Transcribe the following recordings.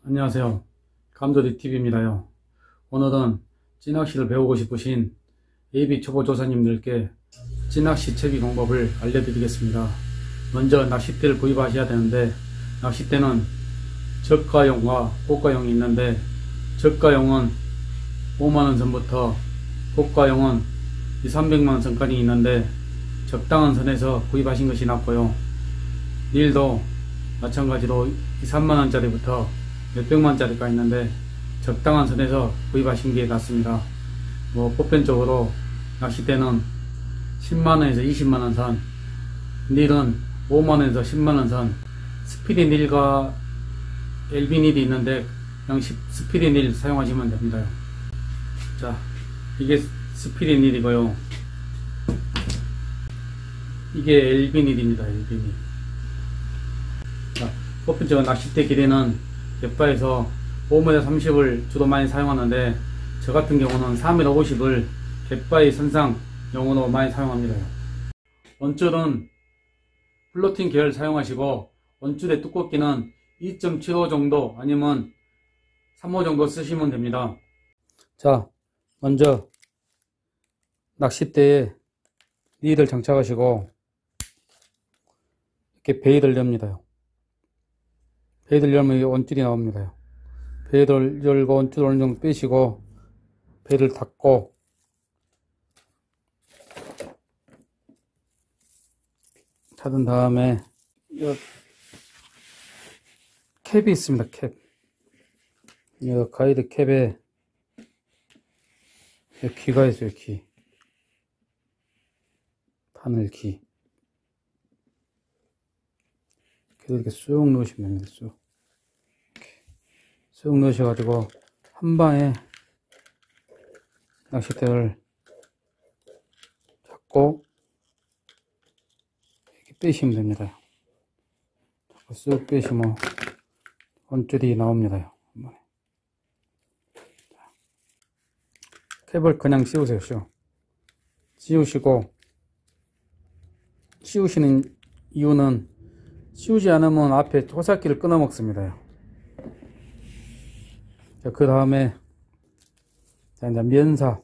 안녕하세요. 감도리TV입니다요. 오늘은 찌낚시를 배우고 싶으신 예비 초보 조사님들께 찌낚시 채비 방법을 알려드리겠습니다. 먼저 낚싯대를 구입하셔야 되는데, 낚싯대는 저가용과 고가용이 있는데, 저가용은 5만원 선부터 고가용은 200~300만원 선까지 있는데, 적당한 선에서 구입하신 것이 낫고요. 릴도 마찬가지로 2~3만원짜리부터 몇백만원짜리가 있는데 적당한 선에서 구입하신 게 낫습니다. 보편적으로 낚싯대는 10만원에서 20만원 선, 릴은 5만원에서 10만원 선, 스피드 릴과 LB 릴이 있는데 그냥 스피드 릴 사용하시면 됩니다. 자, 이게 스피드 릴이고요. 이게 LB 릴입니다. LB 릴. 자, 보편적으로 낚싯대 길이는 갯바에서 5m 30을 주로 많이 사용하는데, 저 같은 경우는 4m 50을 갯바의 선상 용어로 많이 사용합니다. 원줄은 플로팅 계열 사용하시고, 원줄의 두껍기는 2.75 정도 아니면 3호 정도 쓰시면 됩니다. 자, 먼저 낚싯대에 릴을 장착하시고 이렇게 베이를 엽니다. 베이를 열면 원줄이 나옵니다. 베이를 열고 원줄을 어느 정도 빼시고 베이를 닫고, 닫은 다음에 캡이 있습니다. 캡. 이 가이드 캡에 귀가 있어요. 귀. 바늘 귀. 이렇게 쑥 넣으시면 됩니다. 쑥 넣으셔가지고 한 방에 낚싯대를 잡고 이렇게 빼시면 됩니다. 쑥 빼시면 원줄이 나옵니다. 캡을 그냥 씌우세요. 씌우시고, 씌우시는 이유는 씌우지 않으면 앞에 호삭기를 끊어 먹습니다. 그 다음에 이제 면사.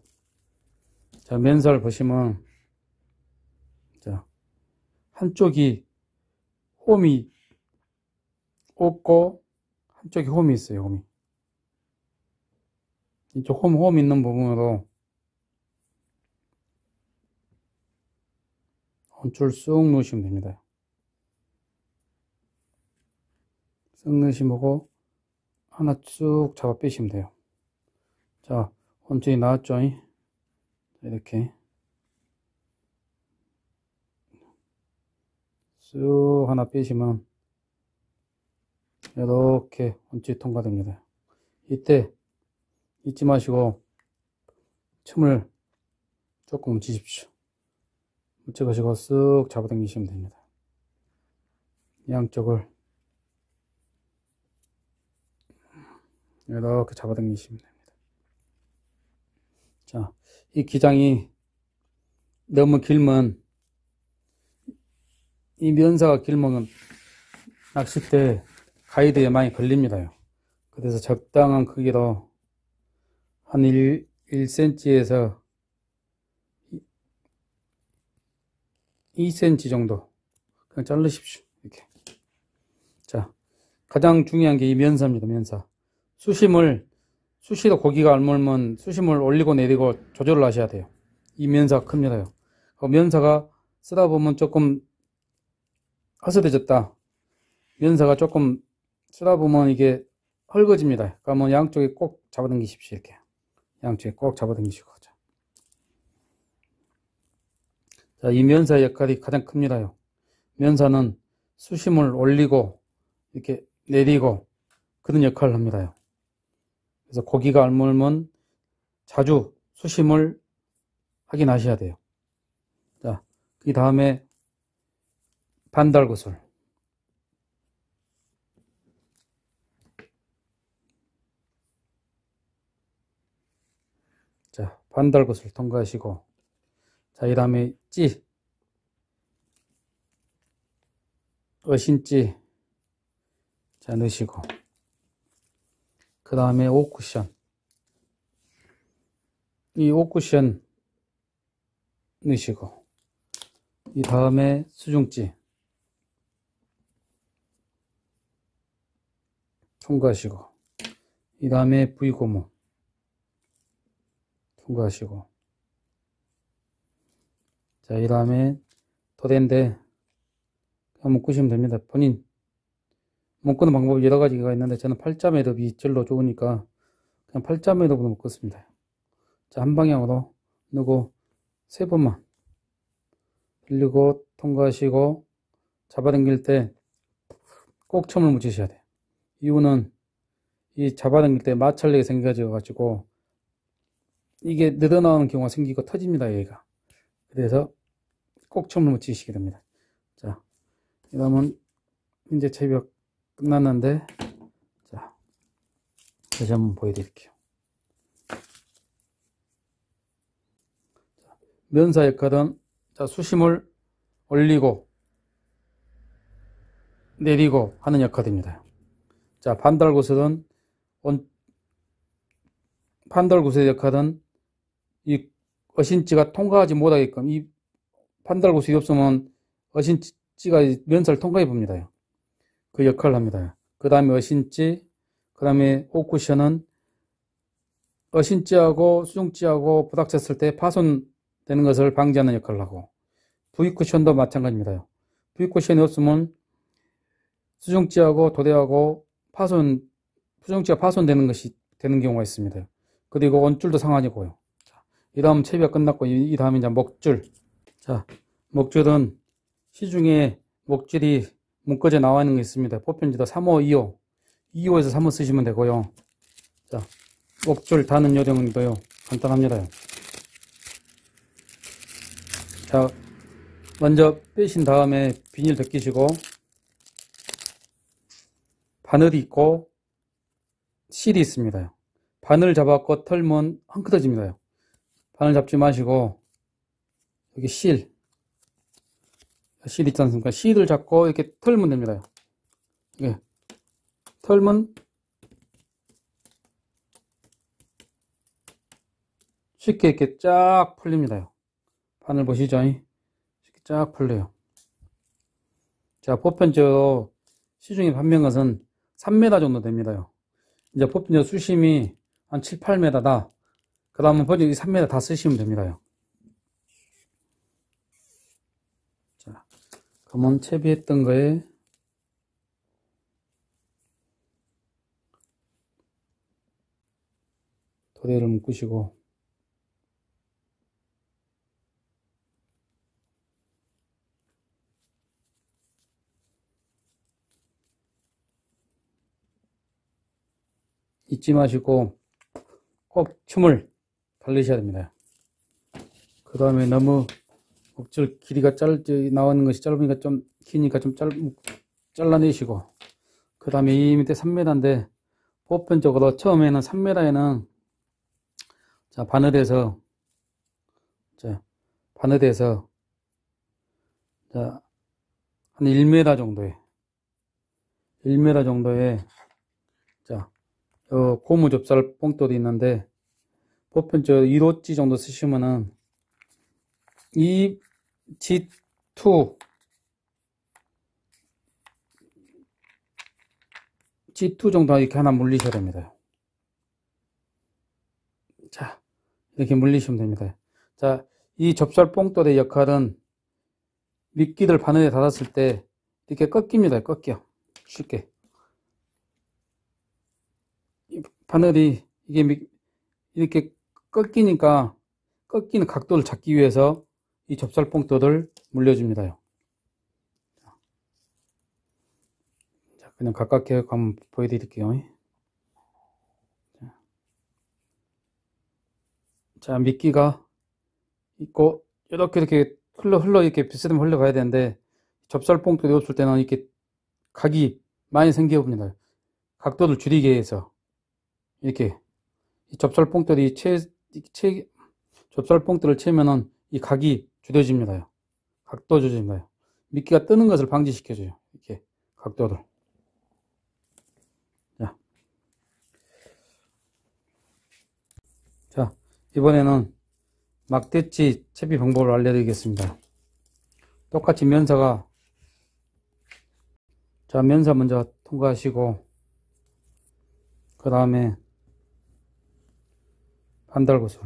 자, 면사를 보시면, 자, 한쪽이 홈이 없고 한쪽이 홈이 있어요. 홈이. 이쪽 홈 있는 부분으로 원줄 쑥 넣으시면 됩니다. 쑥 넣으시고 하나 쭉 잡아 빼시면 돼요. 자, 원줄이 나왔죠? 이렇게 쑥 하나 빼시면 이렇게 원줄이 통과됩니다. 이때 잊지 마시고 틈을 조금 묻히십시오. 묻혀가지고 쓱 잡아당기시면 됩니다. 양쪽을 이렇게 잡아당기시면 됩니다. 자, 이 기장이 너무 길면, 이 면사가 길면 낚싯대 가이드에 많이 걸립니다. 그래서 적당한 크기로 한 1cm에서 2cm 정도 그냥 자르십시오. 이렇게. 자, 가장 중요한 게 이 면사입니다. 면사. 수시로 고기가 안 물면 수심을 올리고 내리고 조절을 하셔야 돼요. 이 면사가 큽니다. 면사가 쓰다 보면 조금 허스해졌다. 면사가 조금 쓰다 보면 이게 헐거집니다. 그러면 양쪽에 꼭 잡아당기십시오. 이렇게. 양쪽에 꼭 잡아당기시고. 자, 이 면사의 역할이 가장 큽니다. 면사는 수심을 올리고 이렇게 내리고 그런 역할을 합니다. 그래서 고기가 안 물면 자주 수심을 확인하셔야 돼요. 자, 그 다음에 반달구슬. 자, 반달구슬 통과하시고, 자, 이 다음에 어신찌 자 넣으시고, 그 다음에 옷쿠션. 이 옷쿠션 넣으시고, 이 다음에 수중지 통과하시고, 이 다음에 V고무 통과하시고, 자, 이 다음에 도대인데 그냥 묶으시면 됩니다. 본인 묶는 방법이 여러 가지가 있는데 저는 팔자 매듭이 절로 좋으니까 그냥 팔자 매듭으로 묶었습니다. 자, 한 방향으로 넣고 3번만 돌리고 통과하시고, 잡아당길 때 꼭 첨을 묻히셔야 돼요. 이유는 이 잡아당길 때 마찰력이 생겨져 가지고 이게 늘어나는 경우가 생기고 터집니다, 여기가. 그래서 꼭 첨을 묻히시게 됩니다. 자, 이러면 이제 채비가 끝났는데, 자, 다시 한번 보여드릴게요. 면사 역할은, 자, 수심을 올리고 내리고 하는 역할입니다. 자, 반달구슬은 반달구슬의 역할은 이 어신지가 통과하지 못하게끔, 이 반달구슬이 없으면 어신지가 면사를 통과해 봅니다. 그 역할을 합니다. 그 다음에 어신지, 그 다음에 옷쿠션은 어신지하고 수중지하고 부닥쳤을 때 파손되는 것을 방지하는 역할을 하고, V쿠션도 마찬가지입니다. V쿠션이 없으면 수중지하고 도대하고 수중지가 파손되는 것이 되는 경우가 있습니다. 그리고 원줄도 상하고요. 이 다음 채비가 끝났고, 이 다음에 이제 목줄. 자, 목줄은 시중에 목줄이 묶어져 나와 있는 게 있습니다. 보편지도 3호, 2호, 2호에서 3호 쓰시면 되고요. 자, 목줄 다는 요령도요, 간단합니다. 자, 먼저 빼신 다음에 비닐 벗기시고, 바늘이 있고 실이 있습니다. 바늘 잡았고 털면 헝클어집니다. 바늘 잡지 마시고, 여기 실 있지 않습니까? 실을 잡고 이렇게 털면 됩니다. 예. 털면 쉽게 이렇게 쫙 풀립니다. 바늘 보시죠? 이렇게 쫙 풀려요. 자, 보편적으로 시중에 판매한 것은 3m 정도 됩니다. 이제 보편적 수심이 한 7, 8m다. 그 다음은 버전 3m 다 쓰시면 됩니다. 자, 그러면 채비했던 거에 도대를 묶으시고, 잊지 마시고 꼭 춤을 달리셔야 됩니다. 그 다음에 너무 목줄 길이가 나오는 것이 짧으니까 좀 기니까 좀 잘라내시고, 그 다음에 이 밑에 3m인데 보편적으로 처음에는 3m에는 자, 바늘에서 자, 한 1m 정도에 자, 고무 접살 봉돌이 있는데, 보편적으로 1호지 정도 쓰시면은 이 G2 정도 이렇게 하나 물리셔야 됩니다. 자, 이렇게 물리시면 됩니다. 자, 이 접살 봉돌의 역할은 미끼를 바늘에 닫았을 때 이렇게 꺾입니다. 꺾여. 쉽게. 바늘이 이렇게 꺾이니까 꺾이는 각도를 잡기 위해서 이 접살 봉돌을 물려줍니다. 자, 그냥 가깝게 한번 보여드릴게요. 자, 미끼가 있고 이렇게 흘러 이렇게 비스듬히 흘러가야 되는데, 접살 봉돌이 없을 때는 이렇게 각이 많이 생겨봅니다. 각도를 줄이기 위해서 이렇게 접살 봉돌이 접살 봉돌을 채면은 이 각이 줄여집니다. 각도 조절입니다. 미끼가 뜨는 것을 방지시켜줘요. 이렇게 각도를. 자, 이번에는 막대치 채비 방법을 알려드리겠습니다. 똑같이 면사가, 자, 면사 먼저 통과하시고, 그 다음에 반달구슬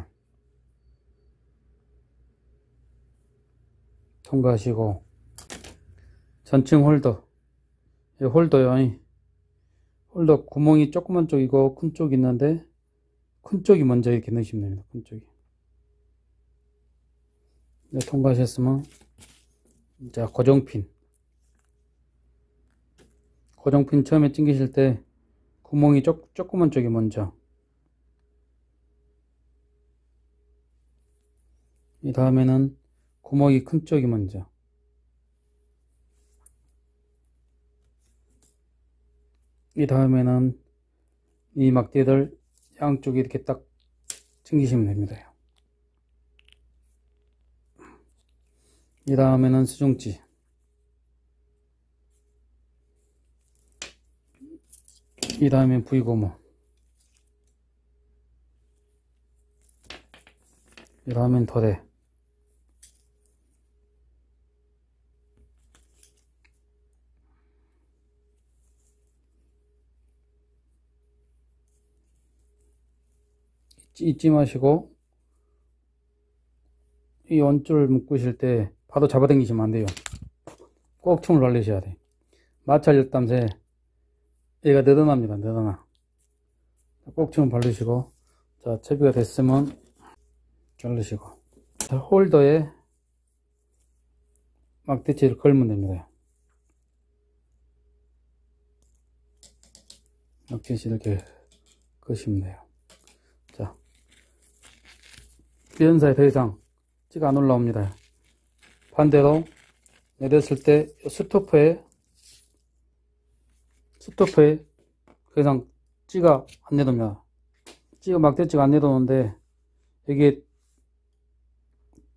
통과하시고, 전층 홀더, 이 홀더요. 홀더 구멍이 조그만 쪽이고 큰 쪽이 있는데, 큰 쪽이 먼저 이렇게 넣으시면 됩니다. 큰 쪽이. 네, 통과하셨으면, 자, 고정핀 처음에 찡기실 때 구멍이 조그만 쪽이 먼저, 이 다음에는 구멍이 큰 쪽이 먼저, 이 다음에는 이 막대들 양쪽에 이렇게 딱 찡기시면 됩니다. 이 다음에는 수중지, 이 다음엔 V고무, 이 다음엔 더대, 잊지 마시고 이 원줄 묶으실 때 바로 잡아당기시면 안 돼요. 꼭 틈을 날리셔야 돼. 마찰력 땀새 얘가 느슨합니다. 느슨하. 꼭 틈을 바르시고, 자, 채비가 됐으면 자르시고, 자, 홀더에 막대치를 걸면 됩니다. 막대치 이렇게 거시면 돼요. 자, 면사에 더 이상 찌가 안 올라옵니다. 반대로 내렸을 때 스토퍼에 더 이상 찌가 안 내려옵니다. 찌가 막대찌가 안 내려오는데 여기에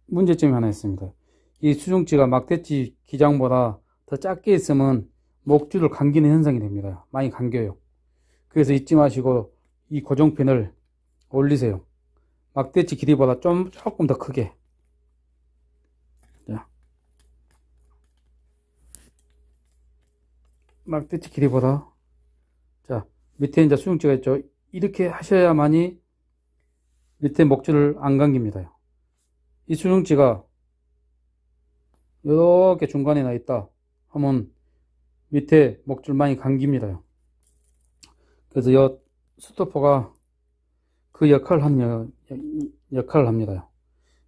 문제점이 하나 있습니다. 이 수중찌가 막대찌 기장보다 더 작게 있으면 목줄을 감기는 현상이 됩니다. 많이 감겨요. 그래서 잊지 마시고 이 고정핀을 올리세요. 막대치 길이보다 조금 더 크게. 자, 막대치 길이보다, 자, 밑에 이제 수중지가 있죠. 이렇게 하셔야만이 밑에 목줄을 안 감깁니다. 이 수중지가 이렇게 중간에 나 있다 하면 밑에 목줄 많이 감깁니다. 그래서 이 스토퍼가 그 역할을 합니다.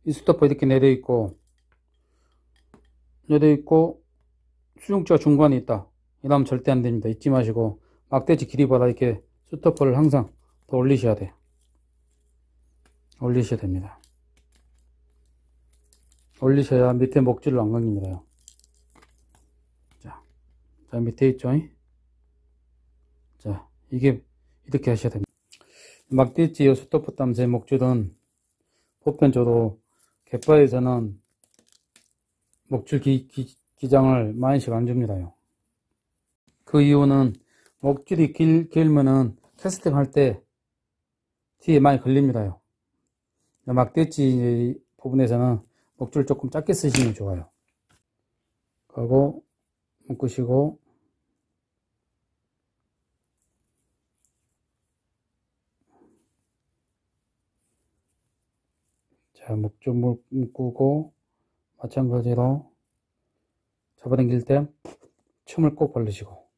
이 스토퍼 이렇게 내려있고 수중지가 중간에 있다. 이러면 절대 안 됩니다. 잊지 마시고 막대치 길이보다 이렇게 스토퍼를 항상 더 올리셔야 돼요. 올리셔야 됩니다. 올리셔야 밑에 목줄을 안 감깁니다. 자, 밑에 있죠? 자, 이게 이렇게 하셔야 됩니다. 막대치 스토퍼 땀새 목줄은 보편적으로 갯바에서는 목줄 기장을 많이씩 안 줍니다. 그 이유는 목줄이 길면은 캐스팅 할 때 뒤에 많이 걸립니다. 막대치 부분에서는 목줄 조금 작게 쓰시면 좋아요. 그리고 묶으시고, 자, 목줄 묶고 마찬가지로 잡아당길 때 춤을 꼭 바르시고,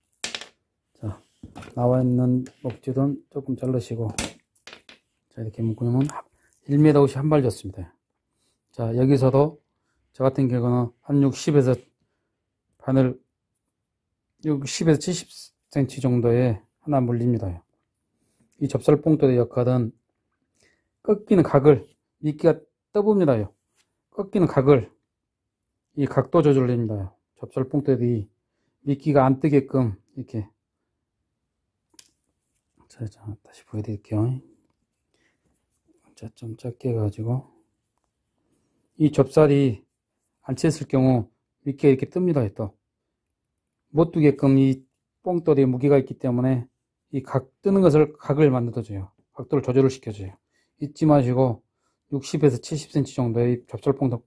자, 나와 있는 목줄은 조금 자르시고, 자, 이렇게 묶으면 1m 옷이 한 발 졌습니다. 자, 여기서도 저 같은 경우는 한 60에서 70cm 정도에 하나 물립니다. 이 접살 봉돌의 역할은 꺾이는 각을, 미끼가 떠봅니다. 꺾이는 각을, 이 각도 조절입니다. 접살 봉돌이 미끼가 안 뜨게끔 이렇게. 자, 다시 보여드릴게요. 자, 좀 작게 해가지고 이 접살이 안 챘을 경우 미끼가 이렇게 뜹니다. 또 못 뜨게끔 이 뽕돌에 무게가 있기 때문에 이 각 뜨는 것을 각을 만들어줘요. 각도를 조절을 시켜줘요. 잊지 마시고 60에서 70cm 정도의 접살봉도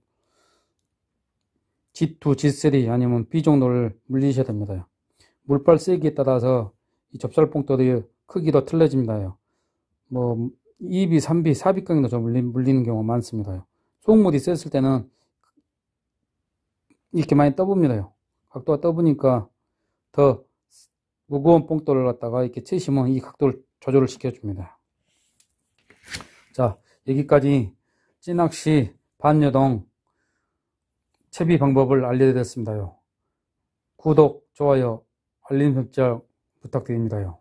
G2, G3 아니면 B 정도를 물리셔야 됩니다. 물빨 세기에 따라서 이 접살봉돌의 크기도 틀려집니다. 뭐 2B, 3B, 4B강도 좀 물리는 경우가 많습니다. 소금물이 셌을 때는 이렇게 많이 떠봅니다. 각도가 떠보니까 더 무거운 봉돌을 갖다가 이렇게 치시면 이 각도를 조절을 시켜줍니다. 자, 여기까지 찌낚시 반여동 채비 방법을 알려드렸습니다. 구독, 좋아요, 알림 설정 부탁드립니다.